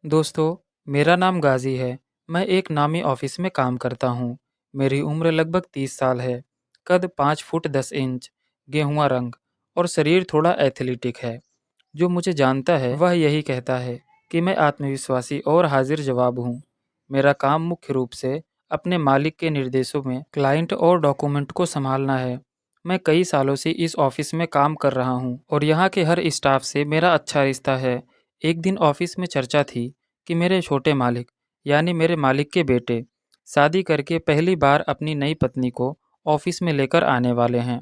दोस्तों, मेरा नाम गाज़ी है। मैं एक नामी ऑफिस में काम करता हूँ। मेरी उम्र लगभग 30 साल है। कद 5 फुट 10 इंच, गेहुआ रंग और शरीर थोड़ा एथलेटिक है। जो मुझे जानता है वह यही कहता है कि मैं आत्मविश्वासी और हाजिर जवाब हूँ। मेरा काम मुख्य रूप से अपने मालिक के निर्देशों में क्लाइंट और डॉक्यूमेंट को संभालना है। मैं कई सालों से इस ऑफिस में काम कर रहा हूँ और यहाँ के हर स्टाफ से मेरा अच्छा रिश्ता है। एक दिन ऑफिस में चर्चा थी कि मेरे छोटे मालिक यानी मेरे मालिक के बेटे शादी करके पहली बार अपनी नई पत्नी को ऑफिस में लेकर आने वाले हैं।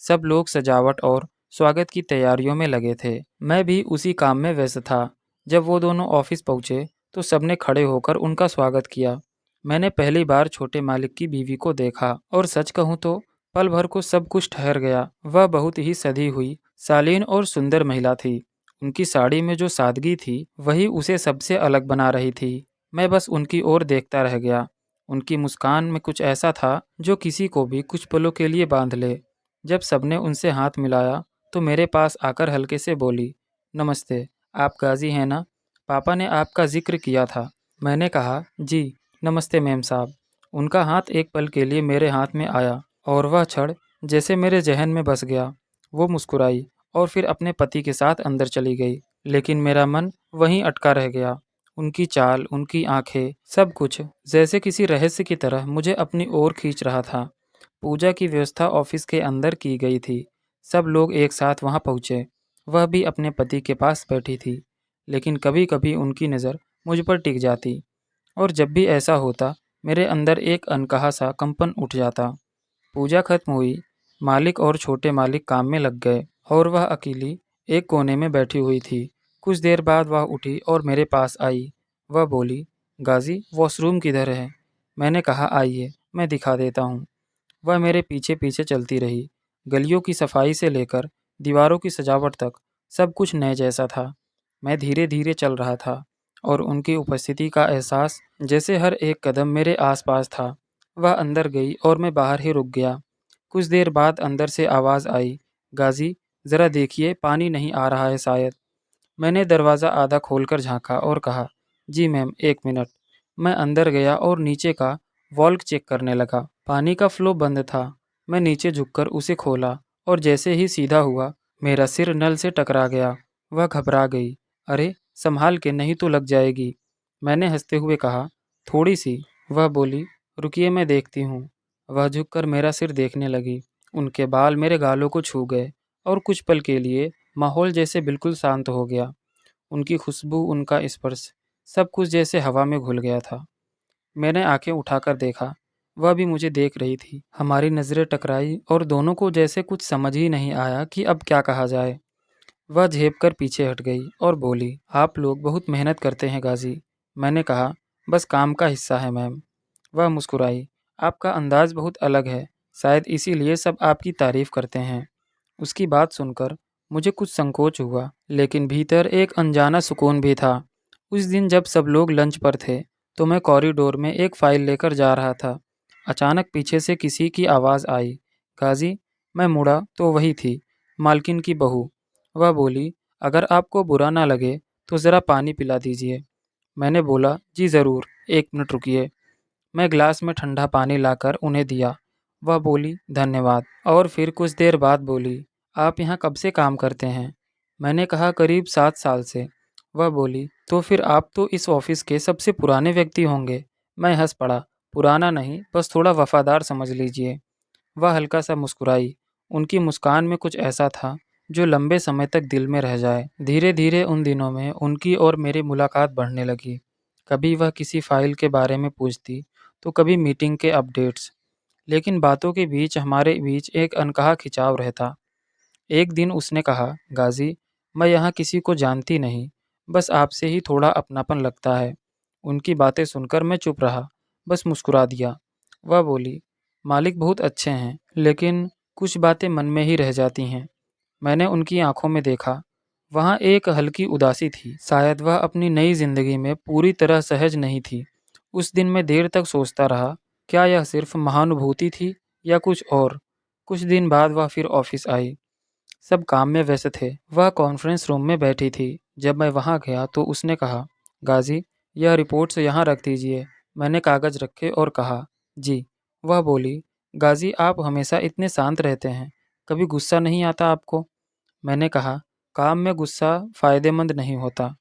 सब लोग सजावट और स्वागत की तैयारियों में लगे थे। मैं भी उसी काम में व्यस्त था। जब वो दोनों ऑफिस पहुंचे तो सबने खड़े होकर उनका स्वागत किया। मैंने पहली बार छोटे मालिक की बीवी को देखा और सच कहूं तो पल भर को सब कुछ ठहर गया। वह बहुत ही सधी हुई, शालीन और सुंदर महिला थी। उनकी साड़ी में जो सादगी थी वही उसे सबसे अलग बना रही थी। मैं बस उनकी ओर देखता रह गया। उनकी मुस्कान में कुछ ऐसा था जो किसी को भी कुछ पलों के लिए बांध ले। जब सबने उनसे हाथ मिलाया तो मेरे पास आकर हल्के से बोली, नमस्ते, आप गाजी हैं ना? पापा ने आपका जिक्र किया था। मैंने कहा, जी, नमस्ते मैम साहब। उनका हाथ एक पल के लिए मेरे हाथ में आया और वह क्षण जैसे मेरे जहन में बस गया। वो मुस्कुराई और फिर अपने पति के साथ अंदर चली गई, लेकिन मेरा मन वहीं अटका रह गया। उनकी चाल, उनकी आंखें, सब कुछ जैसे किसी रहस्य की तरह मुझे अपनी ओर खींच रहा था। पूजा की व्यवस्था ऑफिस के अंदर की गई थी। सब लोग एक साथ वहां पहुंचे। वह भी अपने पति के पास बैठी थी, लेकिन कभी कभी उनकी नज़र मुझ पर टिक जाती और जब भी ऐसा होता मेरे अंदर एक अनकहा सा कंपन उठ जाता। पूजा खत्म हुई। मालिक और छोटे मालिक काम में लग गए और वह अकेली एक कोने में बैठी हुई थी। कुछ देर बाद वह उठी और मेरे पास आई। वह बोली, गाजी, वॉशरूम किधर है? मैंने कहा, आइए, मैं दिखा देता हूँ। वह मेरे पीछे पीछे चलती रही। गलियों की सफाई से लेकर दीवारों की सजावट तक सब कुछ नए जैसा था। मैं धीरे धीरे चल रहा था और उनकी उपस्थिति का एहसास जैसे हर एक कदम मेरे आसपास था। वह अंदर गई और मैं बाहर ही रुक गया। कुछ देर बाद अंदर से आवाज़ आई, गाजी, ज़रा देखिए, पानी नहीं आ रहा है शायद। मैंने दरवाज़ा आधा खोलकर झांका और कहा, जी मैम, एक मिनट। मैं अंदर गया और नीचे का वॉल्व चेक करने लगा। पानी का फ्लो बंद था। मैं नीचे झुककर उसे खोला और जैसे ही सीधा हुआ मेरा सिर नल से टकरा गया। वह घबरा गई। अरे, संभाल के, नहीं तो लग जाएगी। मैंने हंसते हुए कहा, थोड़ी सी। वह बोली, रुकिए, मैं देखती हूँ। वह झुककर मेरा सिर देखने लगी। उनके बाल मेरे गालों को छू गए और कुछ पल के लिए माहौल जैसे बिल्कुल शांत हो गया। उनकी खुशबू, उनका स्पर्श, सब कुछ जैसे हवा में घुल गया था। मैंने आंखें उठाकर देखा। वह भी मुझे देख रही थी। हमारी नज़रें टकराई और दोनों को जैसे कुछ समझ ही नहीं आया कि अब क्या कहा जाए। वह झेप कर पीछे हट गई और बोली, आप लोग बहुत मेहनत करते हैं गाजी। मैंने कहा, बस काम का हिस्सा है मैम। वह मुस्कुराई, आपका अंदाज बहुत अलग है, शायद इसीलिए सब आपकी तारीफ करते हैं। उसकी बात सुनकर मुझे कुछ संकोच हुआ, लेकिन भीतर एक अनजाना सुकून भी था। उस दिन जब सब लोग लंच पर थे तो मैं कॉरिडोर में एक फ़ाइल लेकर जा रहा था। अचानक पीछे से किसी की आवाज़ आई, गाजी। मैं मुड़ा तो वही थी, मालकिन की बहू। वह बोली, अगर आपको बुरा ना लगे तो ज़रा पानी पिला दीजिए। मैंने बोला, जी ज़रूर, एक मिनट रुकिए। मैं ग्लास में ठंडा पानी लाकर उन्हें दिया। वह बोली, धन्यवाद। और फिर कुछ देर बाद बोली, आप यहाँ कब से काम करते हैं? मैंने कहा, करीब 7 साल से। वह बोली, तो फिर आप तो इस ऑफिस के सबसे पुराने व्यक्ति होंगे। मैं हंस पड़ा, पुराना नहीं, बस थोड़ा वफादार समझ लीजिए। वह हल्का सा मुस्कुराई। उनकी मुस्कान में कुछ ऐसा था जो लंबे समय तक दिल में रह जाए। धीरे धीरे उन दिनों में उनकी और मेरी मुलाकात बढ़ने लगी। कभी वह किसी फाइल के बारे में पूछती तो कभी मीटिंग के अपडेट्स, लेकिन बातों के बीच हमारे बीच एक अनकहा खिंचाव रहता। एक दिन उसने कहा, गाजी, मैं यहाँ किसी को जानती नहीं, बस आपसे ही थोड़ा अपनापन लगता है। उनकी बातें सुनकर मैं चुप रहा, बस मुस्कुरा दिया। वह बोली, मालिक बहुत अच्छे हैं, लेकिन कुछ बातें मन में ही रह जाती हैं। मैंने उनकी आंखों में देखा, वहाँ एक हल्की उदासी थी। शायद वह अपनी नई जिंदगी में पूरी तरह सहज नहीं थी। उस दिन मैं देर तक सोचता रहा, क्या यह सिर्फ महानुभूति थी या कुछ और। कुछ दिन बाद वह फिर ऑफिस आई। सब काम में व्यस्त थे। वह कॉन्फ्रेंस रूम में बैठी थी। जब मैं वहां गया तो उसने कहा, गाजी, यह रिपोर्ट्स यहाँ रख दीजिए। मैंने कागज रखे और कहा, जी। वह बोली, गाजी, आप हमेशा इतने शांत रहते हैं, कभी गुस्सा नहीं आता आपको? मैंने कहा, काम में गुस्सा फायदेमंद नहीं होता।